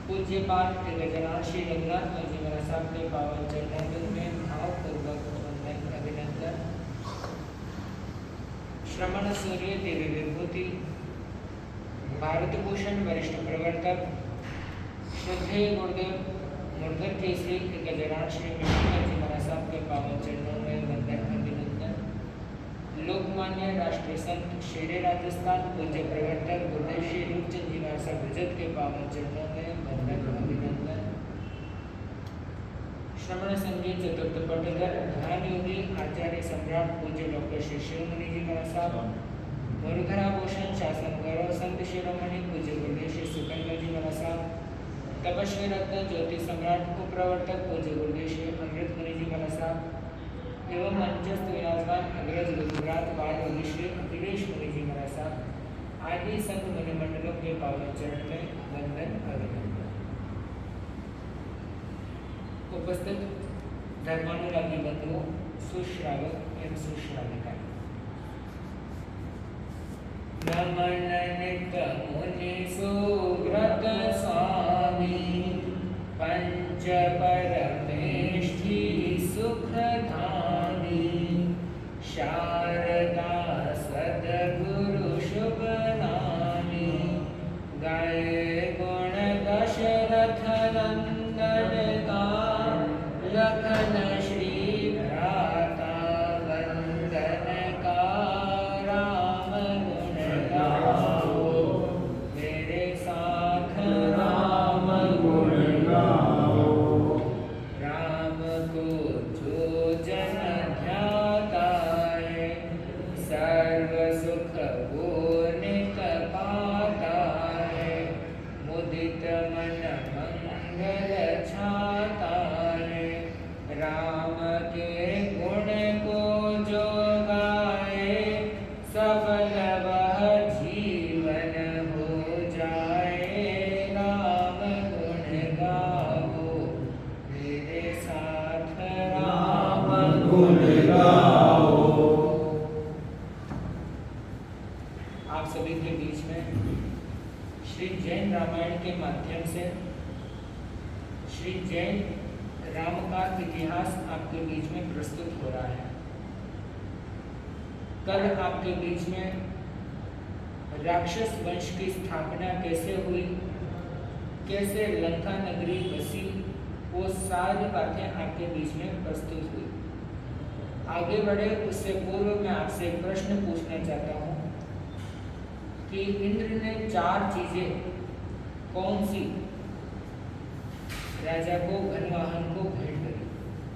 पूज्य पाठ गजानन श्री रघुनाथ जी महाराज साहब के पावन चरणों में भावपूर्वक वंदन अभिनंदन। श्रमण सूर्य देवी विभूति भारत भूषण वरिष्ठ प्रवर्तक श्रद्धेय गुरुदेव मुरगर केसरी गजानन श्री रघुनाथ जी महाराज साहब के पावन चरणों में वंदन अभिनंदन। लोकमान्य राष्ट्रीय संत शेरे राजस्थान पूज्य प्रवर्तक गुरुदेव श्री रूपचंद जी महाराज साहब विजत के पावन चरणों में वंदन अभिनंदन। श्रवण संगीत चतुर्थ पटकर ध्यान योगी आचार्य सम्राट पूज्य डॉक्टर श्री शिरोमणि जी महाराज साहब मुरघराभूषण शासन गौरव संत शिरोमणि पूज्य गुरुदेव श्री सुकन्या जी महाराज साहब तपस्वी रत्न ज्योति सम्राट उपप्रवर्तक पूज्य गुरुदेव श्री अमृत मुनि जी महाराज साहब एवं मंचस्थ विराजमान अग्रज गुजरात बाल योगी श्री अखिलेश मुनि जी महाराज साहब आदि संत मुनि मंडलों के पावन चरण में वंदन अभिनंदन। उपस्थित धर्मानुरागी बंधुओं, सुश्रावक एवं सुश्राविका, नमन नित मुनि सुव्रत स्वामी पंच परमेष्ठी सुखधामी शारदा सद्गुरु शुभ नामी गाये गुण दशरथ नंदन का लखन श्री भ्राता वंदन का राम गुण गाओ मेरे साथ राम गुण गाओ। राम को जो जन ध्याता है सर्व सुख वो नित पाता है मुदित मन मंगल छाता है राम के गुण को जो गाए सफल वह जीवन हो जाए राम गुण गाओ मेरे साथ राम गुण गाओ। आप सभी के बीच में श्री जैन रामायण के माध्यम से श्री जैन राम का इतिहास आपके बीच में प्रस्तुत हो रहा है। कल आपके बीच में राक्षस वंश की स्थापना कैसे हुई, कैसे लंका नगरी बसी, वो सारी बातें आपके बीच में प्रस्तुत हुई। आगे बढ़े उससे पूर्व मैं आपसे एक प्रश्न पूछना चाहता हूँ कि इंद्र ने 4 चीजें कौन सी राजा को घनवाहन को भेंट करी?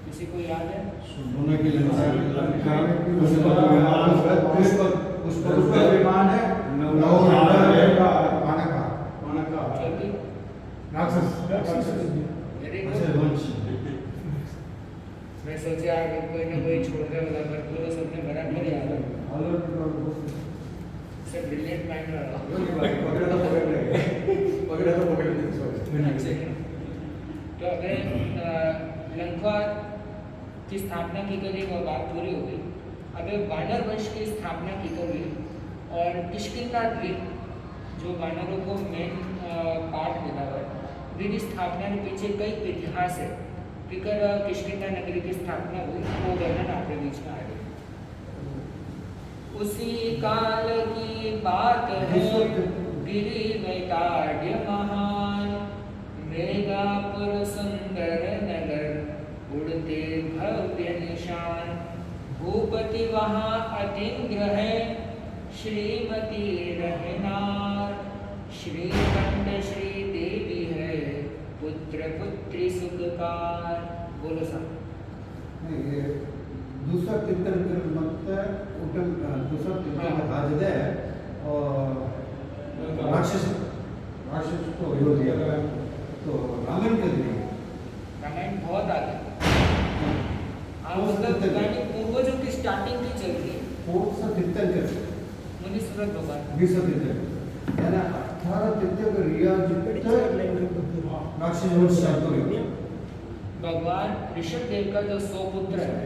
किसी को याद है? सोने की लंका में पुष्प विमान है, मैं सोचा कोई ना कोई छोड़कर होगा पर पूरा सबने बराबर याद है। सब ब्रिलियंट माइंड तो अगर लंका की स्थापना की गई वह बात पूरी हो गई। अब वानर वंश की स्थापना की गई और किष्किंधा द्वीप जो वानरों को मेन पार्ट मिला हुआ है विधि स्थापना के पीछे कई इतिहास है। फिकर किष्किंधा नगरी की स्थापना हुई वो वर्णन आपके बीच में आ गई। उसी काल की बात है गिरी वैताड्य महान मेघापुर सुंदर नगर उड़ते भव्य निशान भूपति वहाँ अतिंग्र है श्रीमती रहनार श्रीखंड श्री देवी है पुत्र पुत्री सुखकार। बोलो साहब। दूसरा तीर्थंकर मत दूसरा तीर्थंकर राजा है और राक्षस को विरोध किया तो रामायण के लिए रामायण बहुत आगे मतलब पूर्वजों की स्टार्टिंग की चल रही है। कौन सा तीर्थंकर? मुनीश्वर भगवान 20 तीर्थंकर यानी 18 तीर्थंकर राक्षस वंश स्टार्ट हो गया। भगवान ऋषभ देव का जो 100 पुत्र है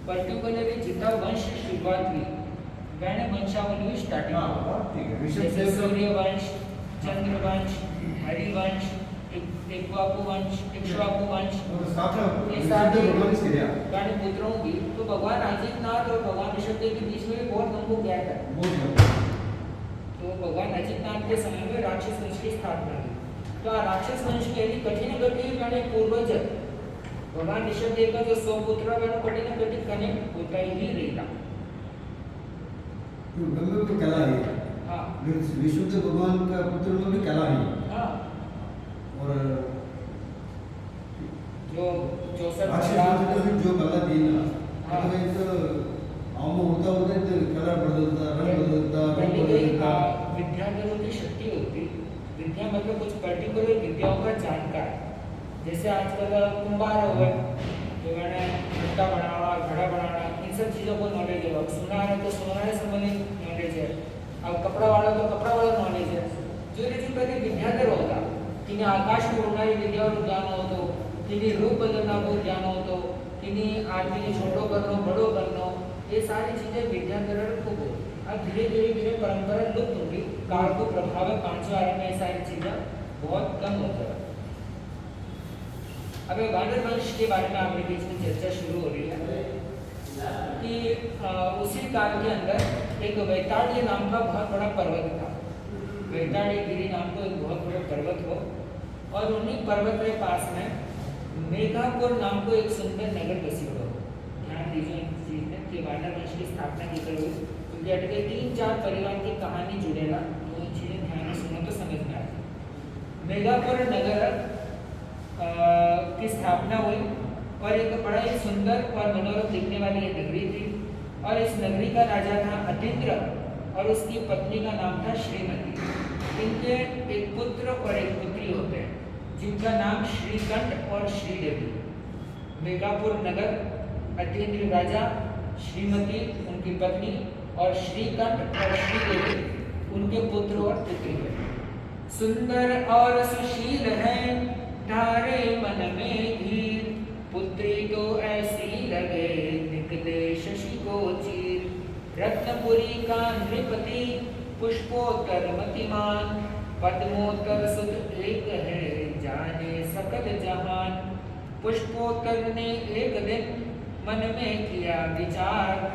पर्टिकुलरली जितना वंश की शुरुआत हुई मैंने वंशावली स्टार्टिंग ठीक है। ऋषभ देव सूर्य वंश, चंद्र वंश, हरिवंश, इक्ष्वाकु वंश, इक्ष्वाकु वंश, और स्थापना ये विशुद्ध सारे भगवान से किया गाने पुत्रों की। तो भगवान अजितनाथ और भगवान ऋषभदेव के बीच में भी बहुत हमको गैप है। बहुत तो भगवान अजितनाथ के समय में राक्षस वंश की स्थापना हुई। तो आ राक्षस वंश के यदि कठिन कठिन गाने पूर्वज भगवान ऋषभदेव का जो 100 पुत्र है कठिन कठिन कनेक्ट होता ही रहेगा। तो गंगा को कला है। हाँ विशुद्ध भगवान का पुत्र में भी कला है। हाँ और जो 64 राक्षस जो कला दी ना हाँ। तो आम होता तो कला बदलता रंग बदलता रूप बदलता। विद्याधरों की शक्ति होती। विद्या मतलब कुछ पर्टिकुलर विद्याओं का जानकार। जैसे आजकल कुंभार हो गए जो मैंने घंटा बनाना घड़ा बनाना इन सब चीज़ों को नॉलेज है। अब सुनार है तो सुनार संबंधित नॉलेज है। अब कपड़ा वाला तो कपड़ा वाला नॉलेज है। जो रीति प्रति विद्याधर होता किन्हीं आकाश में उड़नारी विद्या और ज्ञान हो तो किन्हीं रूप बदलना को ज्ञान हो तो किन्हीं आदमी ने छोटो करना बड़ो करना ये सारी चीज़ें विद्याधर को हो। अब धीरे धीरे धीरे परंपरा लुप्त होगी। काल को प्रभाव है 500 आने में ये सारी चीज़ें बहुत कम हो जाए। अब वानर वंश के बारे में आपके बीच में चर्चा शुरू हो रही है कि उसी काल के अंदर एक वैताड़ीय नाम का बहुत बड़ा पर्वत था। वैताड़ी गिरी नाम का एक बहुत बड़ा पर्वत हो और उन्हीं पर्वत के पास में मेघापुर नाम को एक सुंदर नगर बसी हो। ध्यान दीजिए इस चीज में कि वानर वंश की स्थापना की करो क्योंकि अटके 3-4 परिवार की कहानी जुड़ेगा तो चीजें ध्यान में सुनो तो समझ में आए। मेघापुर नगर की स्थापना हुई और एक बड़ा ही सुंदर और मनोरम दिखने वाली ये नगरी थी और इस नगरी का राजा था अतीन्द्र और उसकी पत्नी का नाम था श्रीमती। इनके एक पुत्र और एक पुत्री होते हैं जिनका नाम श्रीकंठ और श्रीदेवी। मेघापुर नगर, अतीन्द्र राजा, श्रीमती उनकी पत्नी और श्रीकंठ और श्रीदेवी उनके पुत्र और पुत्री हैं। सुंदर और सुशील हैं तारे मन में धीर पुत्री तो ऐसी लगे निकले शशि को चीर। रत्नपुरी का नृपति पुष्पोत्तर मतिमान पद्मोत्तर सुत एक है जाने सकल जहान। पुष्पोत्तर ने एक दिन मन में किया विचार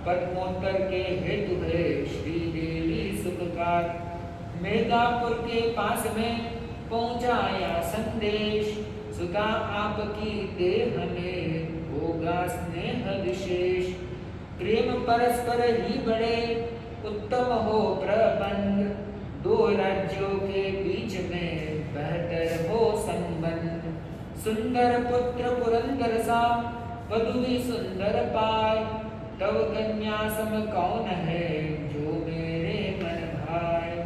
पद्मोत्तर के हेतु है श्रीदेवी सुखकार। मेघापुर के पास में पहुंचाया संदेश सुता आपकी देह में होगा स्नेह विशेष। प्रेम परस्पर ही बड़े उत्तम हो प्रबंध दो राज्यों के बीच में बेहतर हो संबंध। सुंदर पुत्र पुरंदर सा वधु भी सुंदर पाए तब कन्या सम कौन है जो मेरे मन भाए।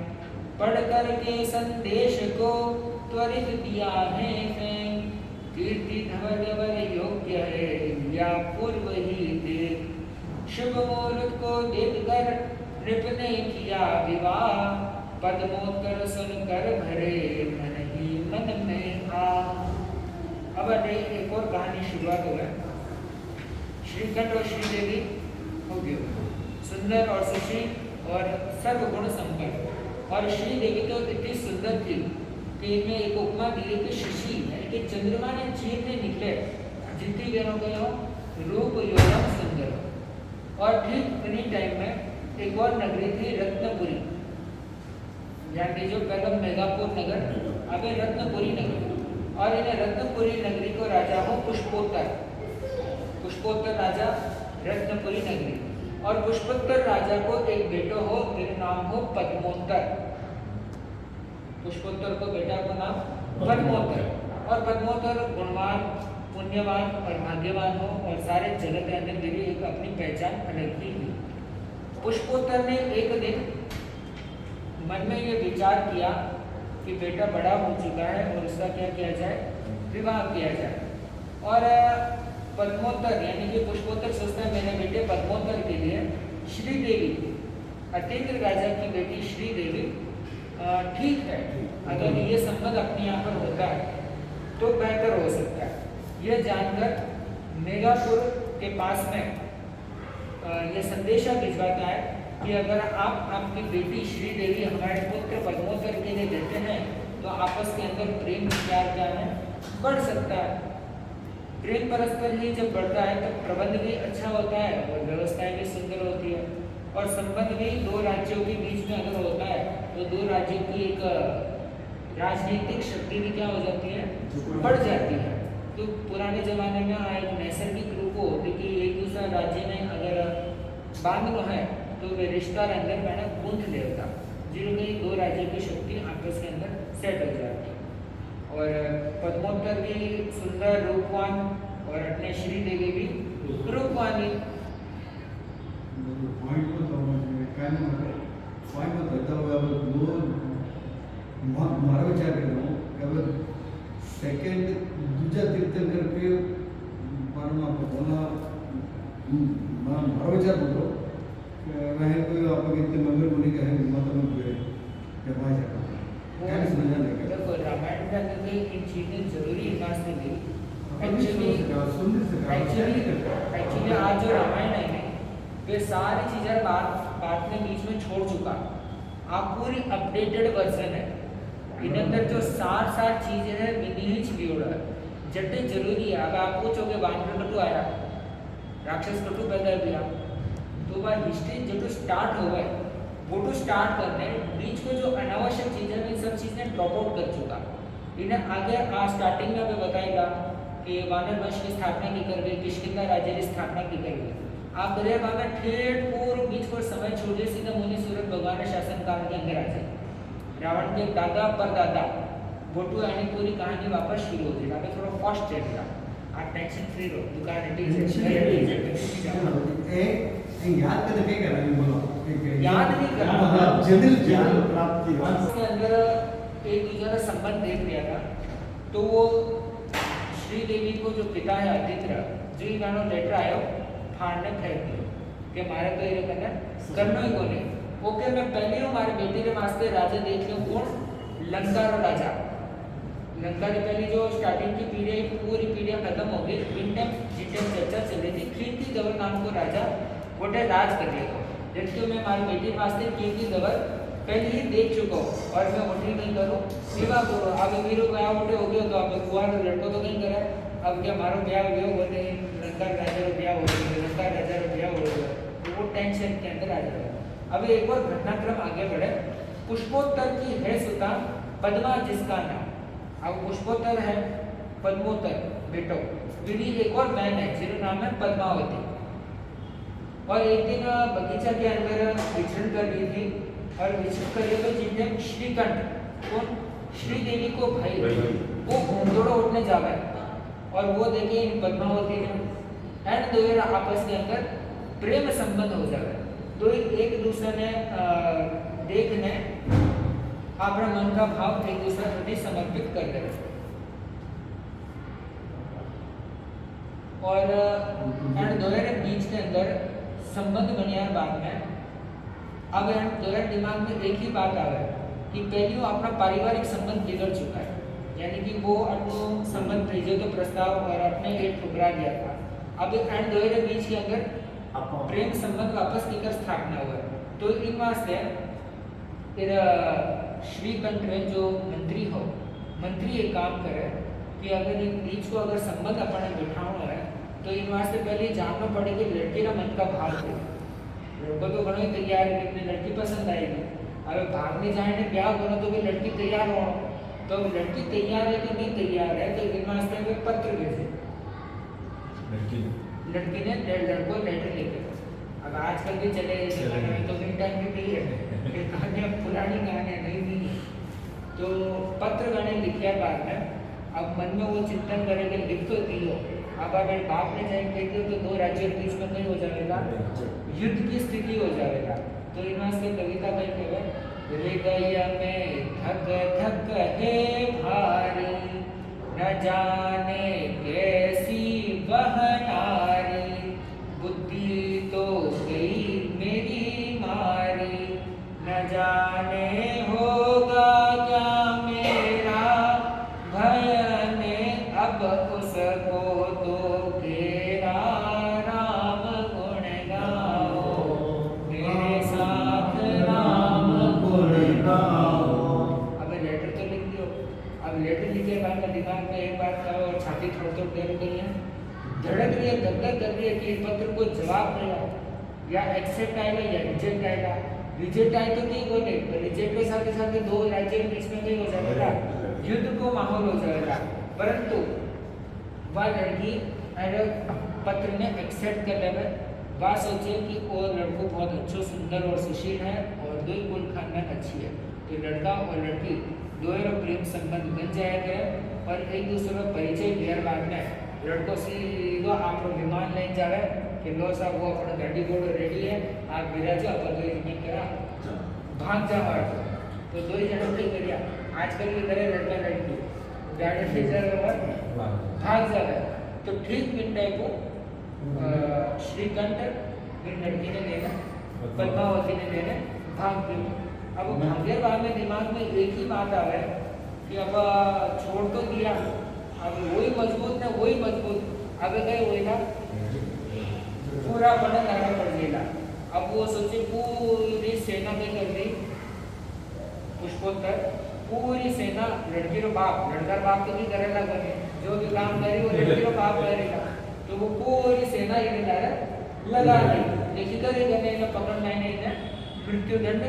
पढ़कर के संदेश को त्वरित दिया है फैन कीर्ति धवल योग्य है या पूर्व ही देख। शुभ मुहूर्त को देखकर नृप ने किया विवाह पद्मोत्तर सुनकर भरे मन ही मन में आ। अब एक और कहानी शुरुआत हो गई। श्रीकंठ और श्रीदेवी हो गए सुंदर और सुशील और सर्वगुण संपन्न। और श्रीदेवी तो इतनी सुंदर थी कि इनमें एक उपमा दी कि शशि यानी कि चंद्रमा ने चीरने निकले जितनी देरों गए हो रूप योगम सुंदर। और ठीक इन्हीं टाइम में एक और नगरी थी रत्नपुरी। यानी जो पहले मेघापुर नगर अब रत्नपुरी नगरी और इन्हें रत्नपुरी नगरी को राजा हो पुष्पोत्तर। पुष्पोत्तर राजा रत्नपुरी नगरी और पुष्पोत्तर राजा को एक बेटा हो जिनका नाम हो पद्मोत्तर। पुष्पोत्तर को बेटा को नाम पद्मोत्तर और पद्मोत्तर गुणवान पुण्यवान और भाग्यवान हो और सारे जगत के अंदर मेरी एक अपनी पहचान अलग ही हुई। पुष्पोत्तर ने एक दिन मन में ये विचार किया कि बेटा बड़ा हो चुका है और उसका क्या किया जाए विवाह किया जाए। और पद्मोत्तर यानी कि पुष्पोत्तर सोचता है मेरे बेटे पद्मोत्तर के लिए श्रीदेवी अतीन्द्र राजा की बेटी श्रीदेवी ठीक है अगर ये संबंध अपने यहाँ पर होता है तो बेहतर हो सकता है। यह जानकर मेघापुर के पास में यह संदेशा भिजवाता है कि अगर आप आपकी बेटी श्रीदेवी हमारे पुत्र पद्मोत्तर के लिए देते हैं तो आपस के अंदर प्रेम विचार क्या है बढ़ सकता है। प्रेम परस्पर ही जब बढ़ता है तो प्रबंध भी अच्छा होता है और व्यवस्थाएं भी सुंदर होती है। और संबंध भी दो राज्यों के बीच में अगर होता है तो दो राज्यों की एक राजनीतिक शक्ति भी क्या हो जाती है बढ़ जाती है। तो पुराने जमाने में एक नैसर्गिक रूप होती कि एक दूसरा राज्य में अगर बांध है तो वे रिश्ता अंदर मैंने गूंथ लेता जिनमें दो राज्यों की शक्ति आपस के अंदर सेट हो जाती। और पद्मोत्तर भी सुंदर रूपवान और अपने श्री देवी भी रूपवानी। पॉइंट को तो काय म्हणतात पॉइंट को करता हुआ अब दो मारा विचार कर रहा हूँ अब सेकंड दूसरा तीर्थंकर के बारे में आपको बोला मारा विचार बोलो वह कोई आपको कितने मेंबर होने का है मतलब क्या भाई जाता क्या समझा नहीं देखो रामायण के अंदर में इन चीजें जरूरी खास नहीं एक्चुअली आज जो रामायण है वे सारी चीजें बात में बीच में छोड़ चुका। आप पूरी अपडेटेड वर्जन है इन अंदर जो सार चीजें हैं विनिहित छिपी जटे जरूरी है। अगर आप पूछोगे वानर कटु आया राक्षस कटु पैदा किया तो वह हिस्ट्री जो स्टार्ट हो गए वो तो स्टार्ट करने बीच को जो अनावश्यक चीजें इन सब चीजें ड्रॉप आउट कर चुका। इन्हें आगे स्टार्टिंग में बताएगा कि वानर वंश की स्थापना की कर गई किष्किंधा राज्य की स्थापना की कर गई। आप दरिया में ठेठ पूर्व बीच को समय छोड़िए सीधा मुनि सूरत भगवान शासन काल के अंदर आ जाए। रावण के दादा परदादा बोटू यानी पूरी कहानी वापस शुरू होती है। अभी थोड़ा फास्ट चलेगा आप टेंशन फ्री रहो दुकान याद करने के करना है बोलो याद नहीं करना जनरल ज्ञान प्राप्ति के अंदर एक दूसरे संबंध देख लिया था तो वो श्री देवी को जो पिता है आदित्य जो गानो लेटर आयो फाड़ने फेंक दियो कि मारे तो ये करना करना ही कोने ओके मैं पहले हूँ हमारी बेटी के वास्ते राजा देख लूँ कौन लंका रो राजा। लंका की पहली जो स्टार्टिंग की पीढ़ी पूरी पीढ़ी खत्म हो गई इन टाइम जिन टाइम चर्चा चल रही थी कीर्ति धवर नाम को राजा गोटे राज कर लिया जबकि मैं हमारी बेटी के वास्ते कीर्ति धवर पहले ही देख चुका हूँ और मैं वोटिंग नहीं करूँ सेवा करो। अब मेरे ब्याह वोटे हो गया तो अब कुआर लड़को तो नहीं करे अब क्या मारो ब्याह हो गया बोलते लंका राजा रो ब्याह हो गया लंका राजा रो ब्याह हो गया तो वो टेंशन के अंदर आ जाएगा। अब एक और घटनाक्रम आगे बढ़े। पुष्पोत्तर की है सुता पद्मा जिसका नाम। अब पुष्पोत्तर है पद्मोत्तर बेटो दीदी एक और बहन है जिसका नाम है पद्मावती। और एक दिन बगीचा के अंदर विचरण कर रही थी और विचरण कर रहे तो जिनने श्रीकंठ कौन श्रीदेवी को भाई वो घोड़दौड़ा उठने जा रहा है और वो देखे इन पद्मावती ने एंड दोनों आपस के अंदर प्रेम संबंध हो जाए तो एक दूसरे ने देखने अपना मन का भाव एक दूसरे प्रति समर्पित कर रहे और एंड दोनों के बीच के अंदर संबंध बनिया बाद में अब दोनों दिमाग में एक ही बात आ गई कि पहले वो अपना पारिवारिक संबंध बिगड़ चुका है यानी कि वो अपनो संबंध भेजे तो प्रस्ताव और अपने एक ठुकरा दिया था। अब एंड दोनों के बीच के अंदर प्रेम संबंध वापस लेकर स्थापना हुआ तो इन वास्ते फिर श्रीकंठ में जो मंत्री एक काम करे कि अगर इन बीच को अगर संबंध अपने बिठाना है तो इन वास्ते पहले जानना पड़े कि लड़की का मन का भाव है। लड़को तो घणो ही तैयार है कि लड़की पसंद आएगी अब भागने जाए ने ब्याह करो तो भी लड़की तैयार हो तो लड़की तैयार है कि नहीं तैयार है तो इन वास्ते वे पत्र भेजे लड़की ने लड़को लेटर लिखे। अब आजकल भी चले तो इन टाइम भी है कहानियाँ पुरानी कहानियाँ नहीं तो पत्र गणे लिखे बाद में अब मन में वो चिंतन करेंगे लिख तो दियो अब अगर बाप ने जाए कह दियो तो दो राज्यों के बीच में नहीं हो जाएगा युद्ध की स्थिति हो जाएगा। तो इन वास्ते कविता कहीं कहे हृदय में धक धक है भारी न जाने कैसी वह नारी बुद्धि तो गई मेरी मारी न जाने होगा क्या मेरा भयने अब उसको तो घेरा राम गुण गाओ मेरे साथ राम गुण गाओ। अब लेटर तो लिख दियो इसलिए भाई मैं दिमाग में एक बात करो और छाती थोड़ कर गई है, धड़क रही है, धड़क कर रही है कि पत्र को जवाब देगा या एक्सेप्ट आएगा या रिजेक्ट आएगा। रिजेक्ट आए तो ठीक हो गए, पर रिजेक्ट के साथ साथ दो राज्य के बीच में नहीं हो जाएगा, युद्ध को माहौल हो जाएगा। परंतु वह लड़की अगर पत्र ने एक्सेप्ट कर लेगा, वह सोचे कि वो लड़को बहुत अच्छो सुंदर और सुशील है और दो कुल खानदान अच्छी है, तो लड़का और लड़की दोनों प्रेम संबंध बन जाएगा और एक दूसरे का परिचय क्लियर बाद में लड़को सीधो आप विमान लઈને जावे कि लो साहब वो अपना गाड़ी घोड़ो रेडी है, आप बिराजो अपन दो जन करा भाग जाओ। तो दो जन की करिया आजकल के करे लड़का लड़की गाड़ी से जा भाग जावे। तो ठीक मिनटे को श्रीकंठ फिर लड़की ने लेना, पद्मावती ने लेना, भाग गई। अब भाग्य बाद में दिमाग में एक ही बात आ रहा है कि अब छोड़ तो दिया, अब वही मजबूत ना वही मजबूत, अब गए वही ना पूरा बना लगा पड़ गया। अब वो सोचे पूरी सेना में कर दी पुष्पोत्तर, पूरी सेना लड़की रो बाप, लड़का बाप तो भी करेगा बने, जो भी काम करे वो लड़की रो बाप करेगा, तो वो पूरी सेना ये लगा दी। लेकिन करेगा नहीं पकड़ना नहीं है, मृत्यु दंड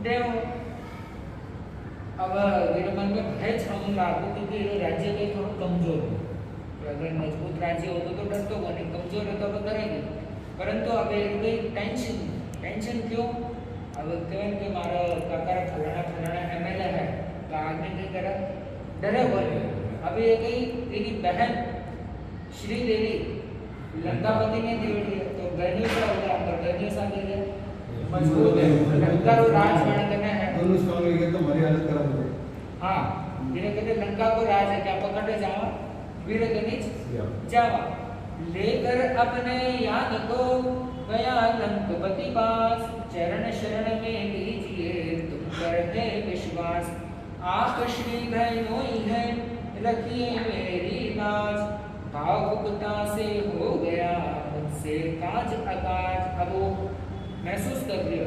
देव। अब मेरे मन में भय छाऊं लागू क्योंकि ये राज्य के थोड़ा कमजोर है, अगर मजबूत राज्य होता तो डर तो बने, कमजोर है तो अब करेंगे। परंतु अब एक टेंशन क्यों? अब कहें कि मारा काका फलाना एमएलए है तो आदमी नहीं करा डरे बोले। अब ये गई तेरी बहन श्रीदेवी लंकापति ने देवड़ी है तो गैनी सा हो गया, पर गैनी सा दे दिया मजबूत है, लंका को राज करना है, दोनों स्ट्रांग हो गए तो हमारी हालत खराब हो गई। हाँ जिन्हें कहते लंका को राज है, क्या पकड़े जावा वीर गणेश जावा लेकर अपने यान को गया लंकपति पास, चरण शरण में लीजिए तुम करते विश्वास, आप श्री भैनोई है रखिए मेरी लाज, भावुकता से हो गया मुझसे काज अकाज। अब वो महसूस कर लिया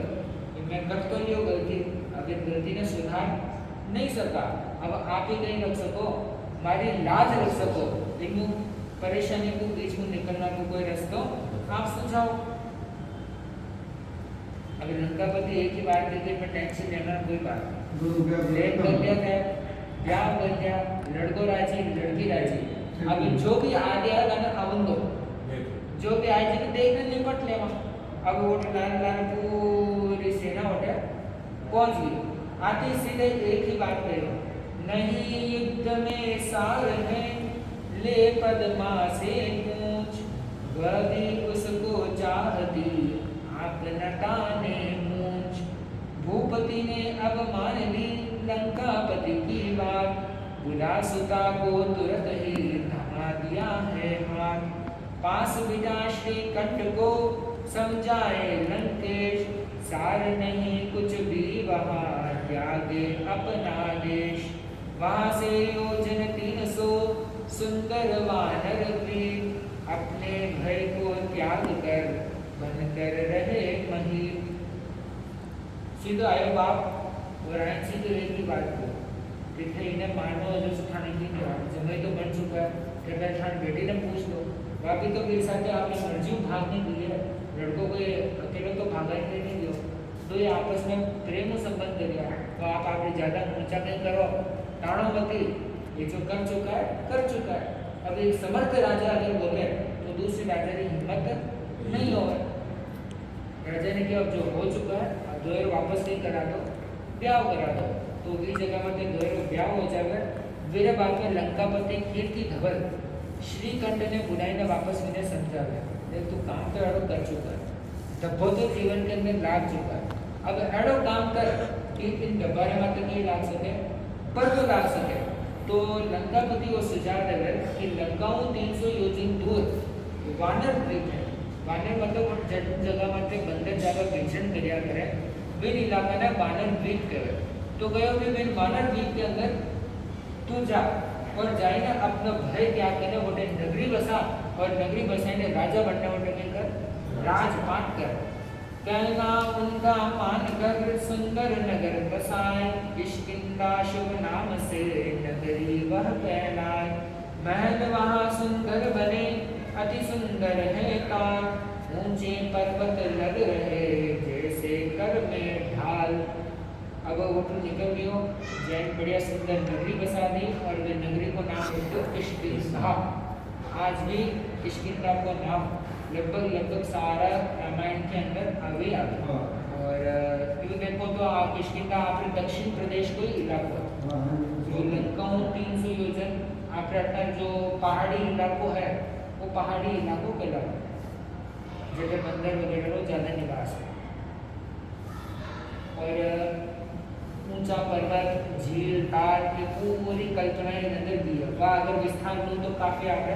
कि मैं कर तो लियो गलती, अब ये गलती ने सुधार नहीं सका, अब आप ही नहीं रख सको, हमारी लाज रख सको, लेकिन परेशानी को बीच में निकलना को कोई रास्ता आप सुझाओ। अभी लंकापति एक ही बात देते मैं टेंशन लेना कोई बात लेट कर दिया है, ब्याह कर दिया, लड़को राजी लड़की राजी, अभी जो भी आ गया ना अवन दो जो भी आए थे देखने निपट लेवा। अब वो लाल पूरी सेना उठे पहुंच गई, आते सीधे एक ही बात कही, नहीं युद्ध में सार है ले पद्मा से पूछ, वह भी उसको चाहती आप नटाने मूंछ, भूपति ने अब मान ली लंकापति की बात, बुला सुता को तुरंत ही थमा दिया है हाथ, पास बिना श्रीकंठ को समझाए लंकेश, सार नहीं कुछ भी वहाँ त्यागे अपना देश, वहाँ से योजन 300 सुंदर वानर वीर, अपने भय को त्याग कर बनकर रहे महीर। सीधो आयो बाप और आयन सीधे एक ही बात को कि थे इन्हें मानो जो सुखाने की जगह तो बन चुका है, कृपया ठान बेटी ने पूछ लो, बाकी तो मेरे साथ आपने मर्जी भागने दी है, लड़कों को ये अकेले तो भागा ही नहीं दियो, तो ये आपस में प्रेम संबंध कर दिया, तो आप आपने ज़्यादा ऊंचा नहीं करो, टाणो मती, ये जो कर चुका है। अब एक समर्थ राजा अगर बोले तो दूसरे राजा की हिम्मत नहीं होगा। राजा ने क्या जो हो चुका है अब दोहर वापस नहीं करा दो, ब्याह करा दो, तो इस जगह में दोहर ब्याह हो जाएगा। मेरे बाद में लंकापति कीर्ति धवल श्रीकंठ ने बुलाई ने वापस मैंने समझाया, तू काम तो एडो कर चुका है, धब्बो तो जीवन के अंदर लाग चुका है, अब एडो काम कर कि इन डब्बारे में तो नहीं लाग सके पर तो लाग सके। तो लंकापति वो सुझाव देवे कि लंकाओं 300 योजन दूर वानर द्वीप है, वानर मतलब जगह में बंदर जगह भीषण क्रिया करे बिन इलाका ने वानर द्वीप कहे, तो गयो कि बिन वानर द्वीप के अंदर तू जा और जाइने अपना भय त्याग करने वोटे नगरी बसा और नगरी बसाने राजा बनने वोटे कर राजपाट कर। कहना उनका मानकर सुंदर नगर बसाए, किष्किंधा शुभ नाम से नगरी वह कहलाए। महल वहाँ सुंदर बने अति सुंदर है तार, ऊंचे पर्वत लग रहे जैसे कर में ढाल। अब वो तो निकल गयो, जैन बढ़िया सुंदर नगरी बसा दी और वे नगरी को नाम दो किष्किंधा। आज भी किष्किंधा को नाम लगभग सारा रामायण के अंदर अभी आ गया। और क्यों देखो तो आप किष्किंधा आपके दक्षिण प्रदेश को ही इलाको है, जो लंकाओं 300 योजन आपका जो पहाड़ी इलाको है वो पहाड़ी इलाकों के इलाका जगह बंदर वगैरह लोग ज़्यादा निवास है। और ऊंचा पर्वत झील ताल की पूरी कल्पना नजर दी है, वह अगर विस्तार लूँ तो काफ़ी आप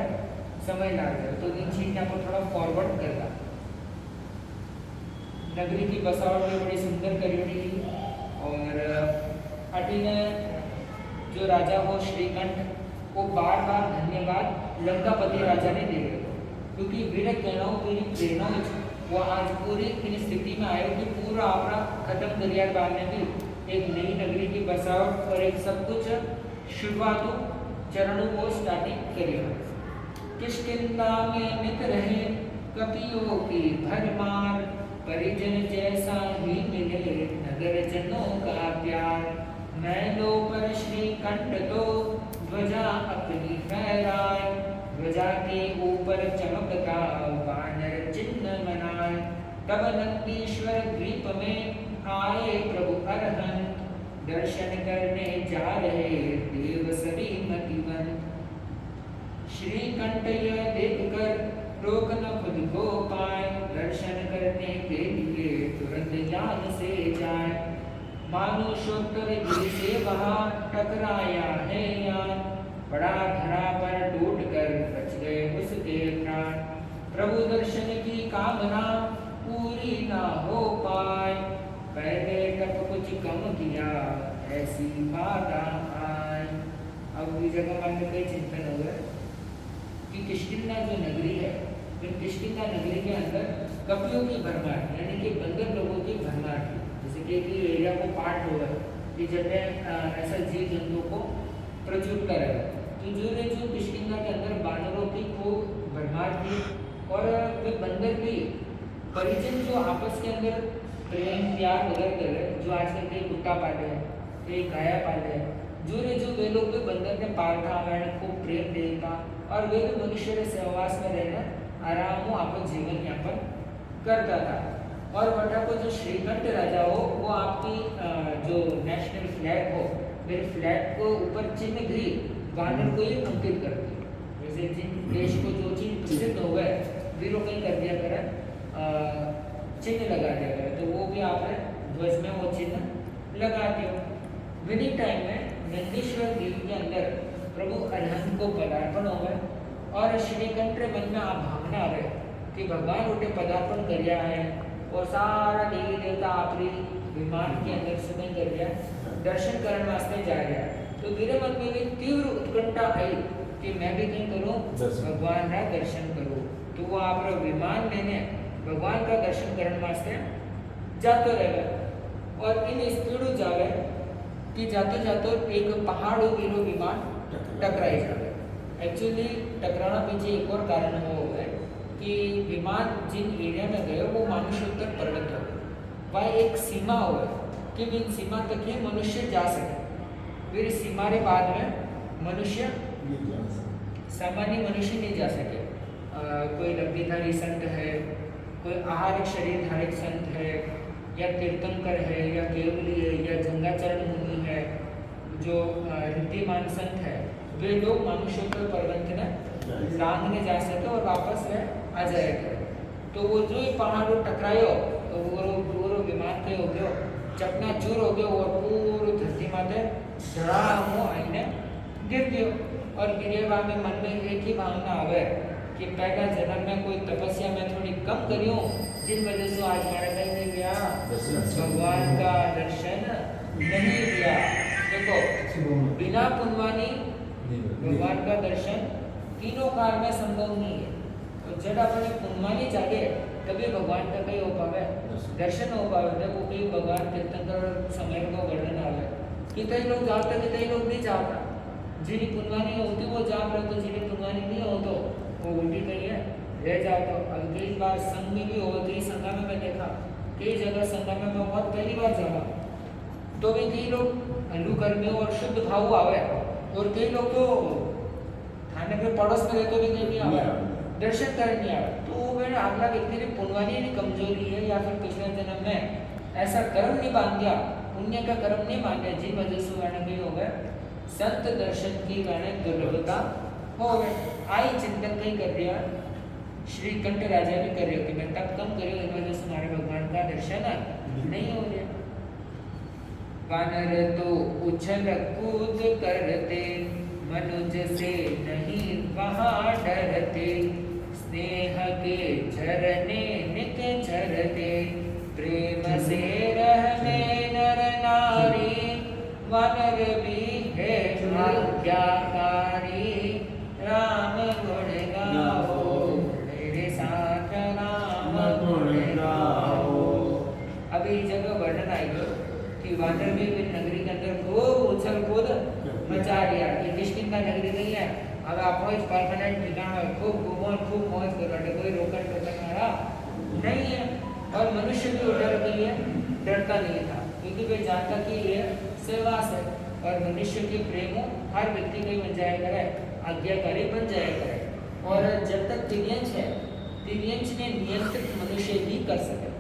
समय लग जाए, तो इन चीज़ को थोड़ा फॉरवर्ड करता। नगरी की बसावट भी बड़ी सुंदर करी हुई, और अटिन जो राजा हो श्रीकंठ को बार बार धन्यवाद लंकापति राजा ने दे दिया, क्योंकि वीर कहना मेरी प्रेरणा वो आज पूरी इन स्थिति में आए कि पूरा अपना खत्म दरिया बाल ने भी एक नई नगरी की बसावट और एक सब कुछ शुरुआत चरणों को स्टार्टिंग करी। किष्किंधा में नित रहे कपियों की भरमार, परिजन जैसा ही मिले नगर जनों का प्यार। मैलों पर श्रीकंठ तो ध्वजा अपनी फहराए, ध्वजा के ऊपर चमकता वानर चिन्ह मनाए। तब नंदीश्वर द्वीप में आए प्रभु अरहंत, दर्शन करने जा रहे देव सभी मतिमंत। श्रीकंठ यह देखकर रोक न खुद को पाए, दर्शन करने के लिए तुरंत जान से जाए। मानुषोत्तर गिर से वहाँ टकराया है यान, बड़ा धरा पर टूट कर बच गए उसके प्राण। प्रभु दर्शन की कामना पूरी ना हो पाए, पहले तक कुछ कम किया ऐसी बाधा आए। अब इस जगह मन में कई चिंतन हो गए कि किष्किंधा जो नगरी है, फिर किष्किंधा नगरी के अंदर कपियों की भरमार यानी कि बंदर लोगों की भरमार थी। जैसे कि एरिया को पार्ट होगा कि जब ऐसा जीव जंतु को प्रचुर करेगा, तो जो किष्किंधा के अंदर बानरों की को भरमार थी, और वे बंदर भी परिजन जो आपस के अंदर प्रेम प्यार वगैरह कर रहे, जो आजकल कई कुत्ता पाले हैं, कई गाया पाले हैं, जो वे लोग भी बंदर ने पाल था, को प्रेम देता, और वे भी मनुष्य के सहवास में रहना आराम आपको जीवन यापन करता था। और बटा को जो श्रीकंठ राजा हो वो आपकी जो नेशनल फ्लैग हो, मेरे फ्लैग को ऊपर चिन्ह भी वानर को ही अंकित करती है। जैसे जिन देश को जो चीज़ प्रसिद्ध हो गए वीरों में कर दिया करें, चिन्ह लगा दिया करें, तो वो भी आप ध्वज में वो चिन्ह लगा दियो। विनिंग टाइम में नंदीश्वर द्वीप के अंदर प्रभु अरहंत को पदार्पण हो गए, और श्रीकंठ मन में आप भावना आ गए कि भगवान उठे पदार्पण कर है, और सारा देवी देवता आपरी विमान के अंदर सुबह कर दिया, दर्शन करने वास्ते जा रहा है। तो मेरे मन में भी तीव्र उत्कंठा आई कि मैं भी कहीं करूँ भगवान का दर्शन करूँ। तो वो आप विमान लेने भगवान का दर्शन करने वास्ते जाते रहे, और इन स्पीड जावे कि जाते जाते एक पहाड़ों गिरो विमान टकराई जावे। एक्चुअली टकराना पीछे एक और कारण हो गए कि विमान जिन एरिया में गए वो मनुष्योत्तर पर्वत हो, वह एक सीमा हो कि इन सीमा तक ही मनुष्य जा सके, फिर सीमा के बाद में मनुष्य सामान्य मनुष्य नहीं जा सके। कोई लब्धिधारी संत है, कोई आहारिक शरीरधारिक संत है, या तीर्थंकर है, या केवली है, या जंगाचरण मुनि है, जो ऋद्धिमान संत है, वे लोग मनुष्योत्तर पर्वत में लांघने जा सके और वापस आ जाएगा। तो वो जो ही पहाड़ों टकरायो तो वो विमान पे हो गयो, चकनाचूर हो गयो, और पूरी धरती माथे धड़ाम आईने गिर गयो। और गिरेवा में मन में एक ही भावना आवे कि पहला जन्म में कोई तपस्या में थोड़ी कम करियो, जिन वजह से आज मारा नहीं गया, भगवान का दर्शन नहीं दिया। देखो बिना पुण्यवानी भगवान का दर्शन तीनों काल में संभव नहीं है। तो जब अपने पुण्यवानी जागे तभी भगवान का कई हो पावे दर्शन हो पावे। देखो कई भगवान तीर्थंकर समय का वर्णन आवे कि कई लोग जाते थे कई लोग नहीं जाता। जिन्हें पुनवानी होती वो जा रहे तो जिन्हें पुनवानी नहीं हो तो वो उल्टी कहीं है रह जाते। अब कई बार संघ में भी हो, कई संघा में मैं देखा, कई जगह संघा में मैं बहुत पहली बार जावा तो भी कई लोग अनुकर्मी और शुद्ध भाव आवे और कई लोग तो थाने पे पड़ोस में रहते भी कहीं नहीं आवे, दर्शन करने नहीं आवे। तो वो अगला व्यक्ति ने पुनवानी की कमजोरी है या फिर पिछले जन्म में ऐसा कर्म नहीं बांध दिया, पुण्य का कर्म नहीं बांधा, जिन वजह से मैंने कहीं हो गए संत दर्शन की मैंने दुर्लभता हो गए। आई चिंतन कहीं कर दिया श्री कंठ राजा भी कर रहे हो कि मैं तब कम करियो इन वजह से हमारे भगवान का दर्शन नहीं हो गया। वानर तो उछल कूद करते मनुज से नहीं वहाँ डरते, स्नेह के झरने नित झरते प्रेम से रहने नर नारी, वानर भी है आज्ञाकारी राम गुण गाओ मेरे साथ राम गुण गाओ। अभी जगह वर्णन आएगा कि वानर भी नगरी के अंदर खूब उछल कूद मचा दिया कि किष्किंधा नगरी नहीं है, अब आप परमानेंट ठिकाना है, खूब घूमो खूब मौज करो, कोई रोकन टोकन वाला नहीं है। और मनुष्य भी डर के लिए डरता नहीं था क्योंकि वे जानता कि ये सेवास है और मनुष्य के प्रेम हर व्यक्ति को बन जाया करे, आज्ञाकारी बन जाया करे। और जब तक तिर्यंश है, तिर्यंश ने नियंत्रित मनुष्य भी कर सके।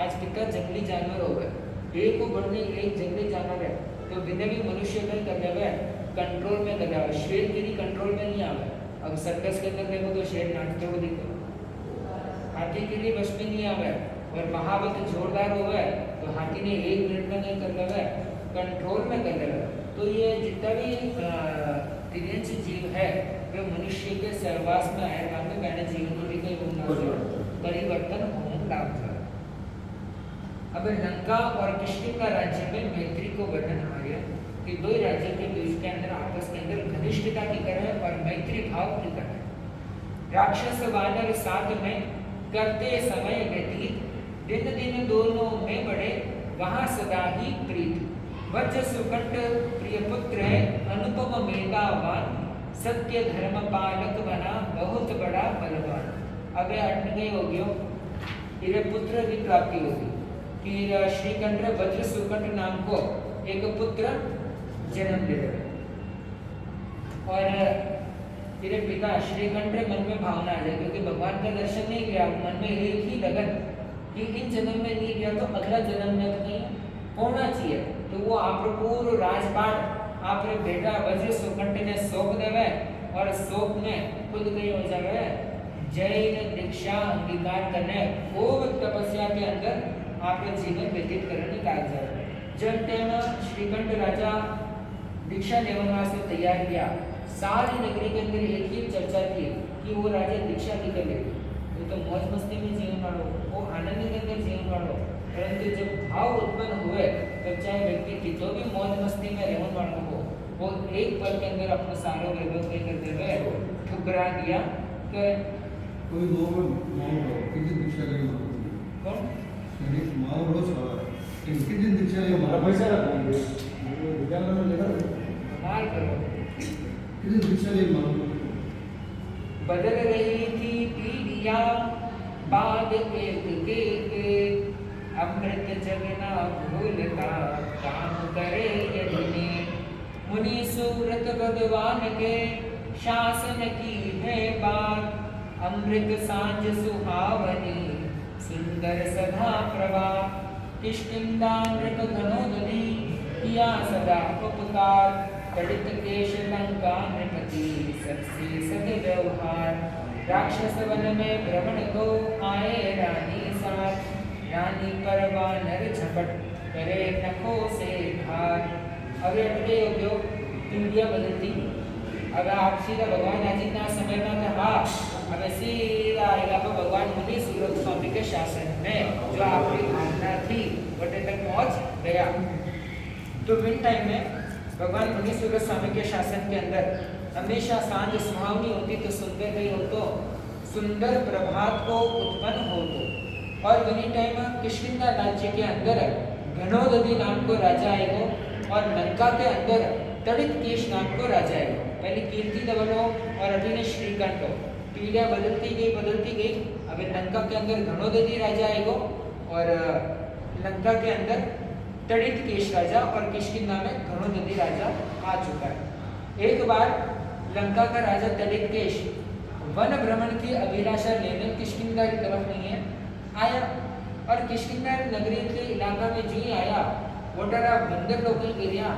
आज कितना जंगली जानवर हो गए, एक को बढ़ने एक जंगली जानवर है तो बिना भी मनुष्य का कर रहा है कंट्रोल में कर रहा है। शेर गिरी कंट्रोल में नहीं आवे। अब सर्कस के अंदर देखो तो शेर नाचते हुए दिखो, हाथी के लिए बस में नहीं आवे और महाबल जोरदार हो गए तो हाथी ने 1 मिनट में नहीं कर लगा कंट्रोल में कर लगा। तो ये जितना भी तिर्यंश जीव है वे मनुष्य के सहवास में आए बाद में मैंने जीवन को भी कई परिवर्तन होने लाभ था। अब लंका और किष्किंधा राज्य में मैत्री को वर्णन आ गया कि दो ही राज्य के बीच के अंदर आपस के अंदर घनिष्ठता की तरह और मैत्री भाव की तरह। राक्षस वानर साथ में करते समय व्यतीत दिन दिन दोनों में बढ़े वहाँ सदा ही प्रीत। वज्र सुकंठ प्रिय पुत्र है अनुपम मेधावान, सत्य धर्म पालक बना बहुत बड़ा बलवान। अब अटके हो गयो इरे पुत्र की प्राप्ति होगी कि श्रीकंठ वज्र सुकंठ नाम को एक पुत्र जन्म ले रहे और तेरे पिता श्रीकंठ मन में भावना आ जाए क्योंकि भगवान का दर्शन नहीं किया, मन में एक ही लगन कि इन जन्म में नहीं किया तो अगला जन्म में तो कहीं होना चाहिए। तो वो आप पूर्ण राजपाट आप बेटा वज्र सुकंठ ने सौंप देवे और सौंप में खुद कहीं हो जावे जैन दीक्षा अंगीकार करने खूब तपस्या के अंदर आप जीवन व्यतीत करने लग जाए। जब टाइम श्रीकंठ राजा दीक्षा लेने वास्ते तैयार किया, सारी नगरी के अंदर एक ही चर्चा की कि वो राजा दीक्षा की कर ले, वो तो मौज मस्ती में जीवन वालों, वो आनंद के अंदर जीवन वालों। परंतु जब भाव उत्पन्न हुए तब चाहे व्यक्ति कितो भी मौज मस्ती में रहने वालों को वो एक पल के अंदर अपना सारा वैभव के करते हुए ठुकरा दिया कि कोई कितनी दीक्षा करी कौन माओ रोज कितनी दीक्षा ले हमारा पैसा रखेंगे विज्ञान में लेकर मार करो कितनी दीक्षा ले माओ बदल रही थी पीढ़ियां बाद एक अमृत जगना भूलता काम करे यदि मुनि सूरत भगवान के शासन की है बात, अमृत सांझ सुहावनी सुंदर सदा प्रभा, किष्किंधा नृप घनोदनी किया सदा उपकार, पढ़ित केश लंका नृपति सबसे सद व्यवहार, राक्षस वन में भ्रमण को आए रानी साथ, रानी पर वानर झपट करे नखों से घात। अब अटके हो पीढ़ियां बदलती, अब आप सीधा भगवान आज इतना समय में कहा अब सीधा आएगा तो भगवान मुनि सूरत स्वामी के शासन में जो आपकी भावना थी बटे तक पहुंच गया। तो विन टाइम में भगवान मुनि सूरत स्वामी के शासन के अंदर हमेशा सांझ सुहावनी होती तो सुनते गई हो तो सुंदर प्रभात को उत्पन्न होतो और विनी टाइम किष्किंधा राज्य के अंदर घनोदधि नाम को राजा आएगो और लंका के अंदर तड़ित केश नाम को राजा आएगो। पहले कीर्ति दबलो और अभी ने श्रीकंठो, पीढ़ियां बदलती गई। अभी लंका के अंदर घनोदधि राजा आएगो और लंका के अंदर तड़ित केश राजा और किष्किंधा में घनोदधि राजा आ चुका है। एक बार लंका का राजा तड़ित केश वन भ्रमण की अभिलाषा लेने किष्किंधा की तरफ नहीं है आया और किष्किंधा नगरी के इलाका में जो ही आया वो डरा बंदर लोग गिरिया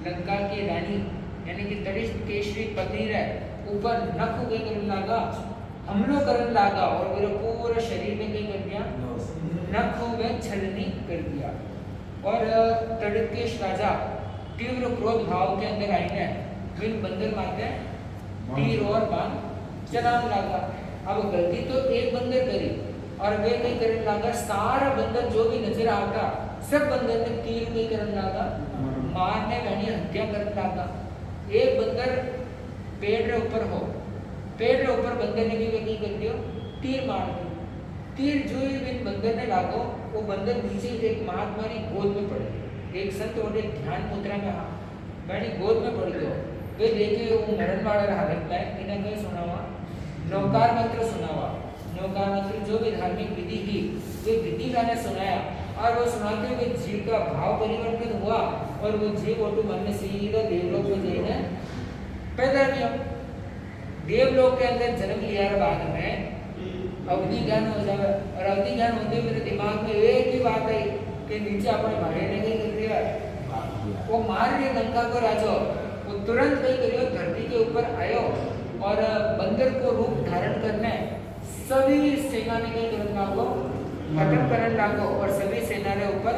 लंका की रानी यानी कि तड़ित केशरी पत्नी रहे ऊपर नख उगे करने लगा, हमलो करने लगा और मेरे पूरे शरीर में क्या कर दिया, नखों में छलनी कर दिया। और तड़ित केश राजा तीव्र क्रोध भाव के अंदर आएंगे, बिन बंदर मारते तीर और बाण चलाने लगा। अब गलती तो एक बंदर करी और वे नहीं करने लगा, सारा बंदर जो भी नजर आता सब बंदर ने तीर नहीं करने लगा, मारने वाली हत्या करने लगा। एक बंदर पेड़ के ऊपर हो, पेड़ के ऊपर बंदर ने भी कर दियो, तीर मार दियो। तीर जो ही बिन बंदर ने लागो वो बंदर नीचे एक महात्मा की गोद में पड़ गई। एक संत और एक ध्यान मुद्रा में बैठी गोद में पड़ गयो। वे देखे वो मरण वाला हालत में इन्हें क्या सुनावा, नौकार मंत्र सुनावा। नौकार मंत्र जो भी धार्मिक विधि की वे विधि गाने सुनाया और वो सुनाते हुए जीव का भाव परिवर्तन हुआ और वो जीव ऑटो मन में सीधा देवलोक में जाने पैदा किया। देवलोक के अंदर जन्म लिया बाद में अवधि ज्ञान हो जाए और अवधि ज्ञान होते मेरे दिमाग में एक ही बात आई कि नीचे अपने भाई ने क्या कर दिया, वो मार दिया लंका को राजा। वो तुरंत क्या करियो धरती के ऊपर आयो और बंदर को रूप धारण करने सभी सेना ने क्या करने लागो, खत्म करने लागो और सभी सेना के ऊपर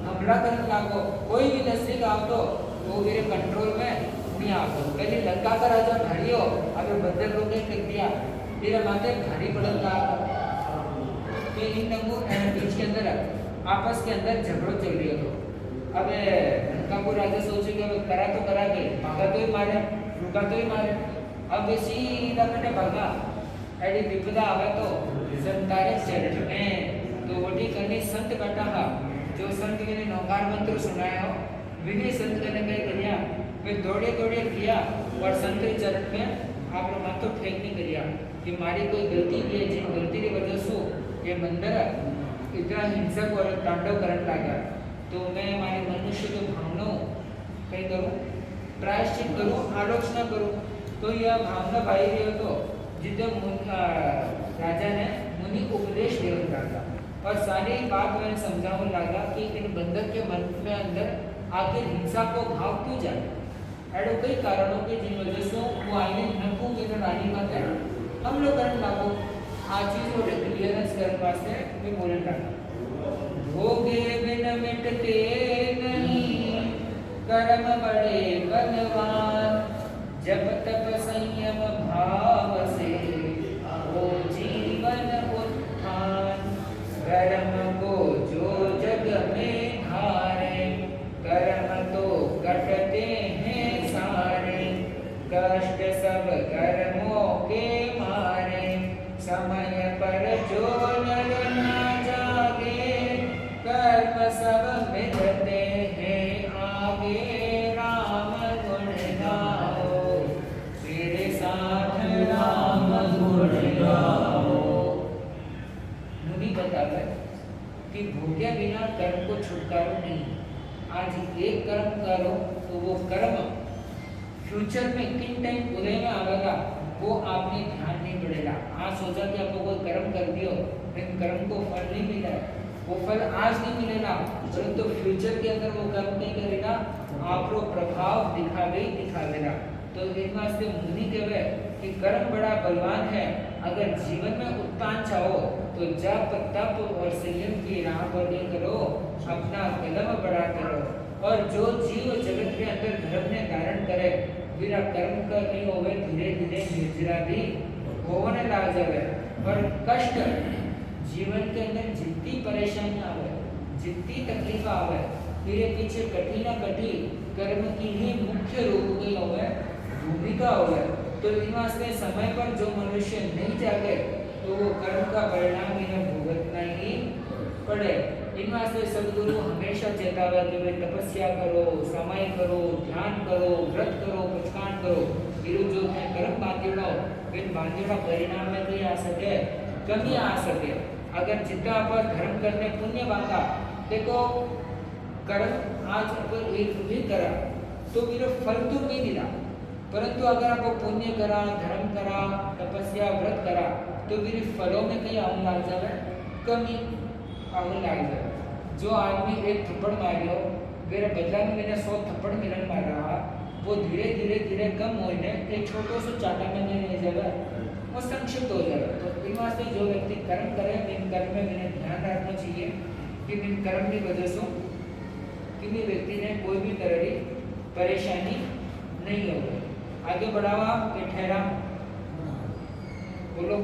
हमला करने लागो। कोई भी नजदीक आओ तो वो मेरे कंट्रोल में नहीं आओ। पहले लंका का राजा भारी हो, अभी बंदर लोग ने कर दिया, मेरा माथे भारी पड़न लगा। तो इन लोगों बीच के अंदर आपस के अंदर झगड़ो चल रही हो। अब लंका को राजा सोचे कि करा तो करा के भागा तो ही मारे, रुका तो ही मारे। अब सीधा मैंने भागा, ऐडी विपदा आवे तो संतारे चरण में तो वोटी करनी संत बैठा हा, जो संत ने नौकार मंत्र सुनाया हो, विनय संत ने क्या किया, वे दौड़े किया और संत के चरण में आप माथो फेंक नहीं करिया कि मारी कोई गलती की है, जिन गलती की वजह से ये मंदिर इतना हिंसक और तांडव करने लगा। तो मैं हमारे मनुष्य के भावनाओं कहीं करूँ, प्रायश्चित करूँ, आलोचना करूँ। तो यह भावना भाई रही हो तो जितने राजा ने मुनि उपदेश देने लगा और सारी बात मैंने समझाने लगा कि इन बंदर के मन में अंदर आखिर हिंसा को भाव क्यों जाए। ऐसे कई कारणों के जिन वजह से वो आईने नखों की रानी मत है हम लोग करने लागो आज चीज को क्लियरेंस करने वास्ते मैं बोलने लगा। भोगे बिन मिटते नहीं कर्म बड़े बलवान, जब तप संयम भाव से हो जीवन उत्थान। कर्म को जो जग में धारे, कर्म तो कटते हैं सारे। कष्ट सब कर्मों के मारे, समय पर जो नर ना जागे। कर्म सब मिटते हैं आगे, राम गुण गाओ मेरे साथ राम गुण गाओ। मुनि बतावे कि भोग्या बिना कर्म को छुटकारो नहीं। आज एक कर्म करो तो वो कर्म फ्यूचर में किन टाइम उदय में आवेगा वो आपने ध्यान नहीं पड़ेगा। आज सोचा कि आपको कोई कर्म कर दियो लेकिन कर्म को फल नहीं मिला, वो फल आज नहीं मिलेगा परंतु फ्यूचर के अंदर वो कर्म नहीं करेगा, आपको प्रभाव दिखावेगा। तो इन वास्ते मुनि कहवे कि कर्म बड़ा बलवान है। अगर जीवन में उत्थान चाहो तो जप तप और संयम की राह पर नहीं करो, अपना कदम बड़ा करो। और जो जीव जगत के अंदर धर्म ने धारण करे बिना कर्म का नहीं होवे, धीरे धीरे निर्जरा भी होने लग जावे। और कष्ट जीवन के अंदर जितनी परेशानियां आवे, जितनी तकलीफ आवे, मेरे पीछे कठी ना कठी कर्म की ही मुख्य रूप गई होवे, भूमिका होवे। तो इन वास्ते समय पर जो मनुष्य नहीं जागे तो वो कर्म का परिणाम इन्हें भुगतना ही पड़े। इन वास्ते सदगुरु हमेशा चेतावे कि भाई तपस्या करो, समय करो, ध्यान करो, व्रत करो, पुचकान करो। बिरु जो है कर्म बांधेड़ो, बिन बांधेड़ा परिणाम में कोई आ सके, कमी आ सके। अगर जितना अपन धर्म करने पुण्य बांधा, देखो कर्म आज अपन एक भी करा तो मेरे फल तो नहीं मिला, परंतु अगर आप पुण्य करा, धर्म करा, तपस्या व्रत करा तो मेरे फलों में कहीं आऊँ लाग जाए, कमी आऊँ लाग जाए। जो आदमी एक थप्पड़ मारियो, मेरे बदला में मैंने 100 थप्पड़ मिलन मार रहा, वो धीरे धीरे धीरे कम होने एक छोटो से चाटा में नहीं जाएगा, वो संक्षिप्त हो जाएगा। तो इन वास्ते जो व्यक्ति कर्म करे, इन कर्म में मैंने ध्यान रखना चाहिए कि इन कर्म की वजह से किसी व्यक्ति ने कोई भी तरह की परेशानी नहीं होगी। आगे बढ़ावा के ठहरा बोलो।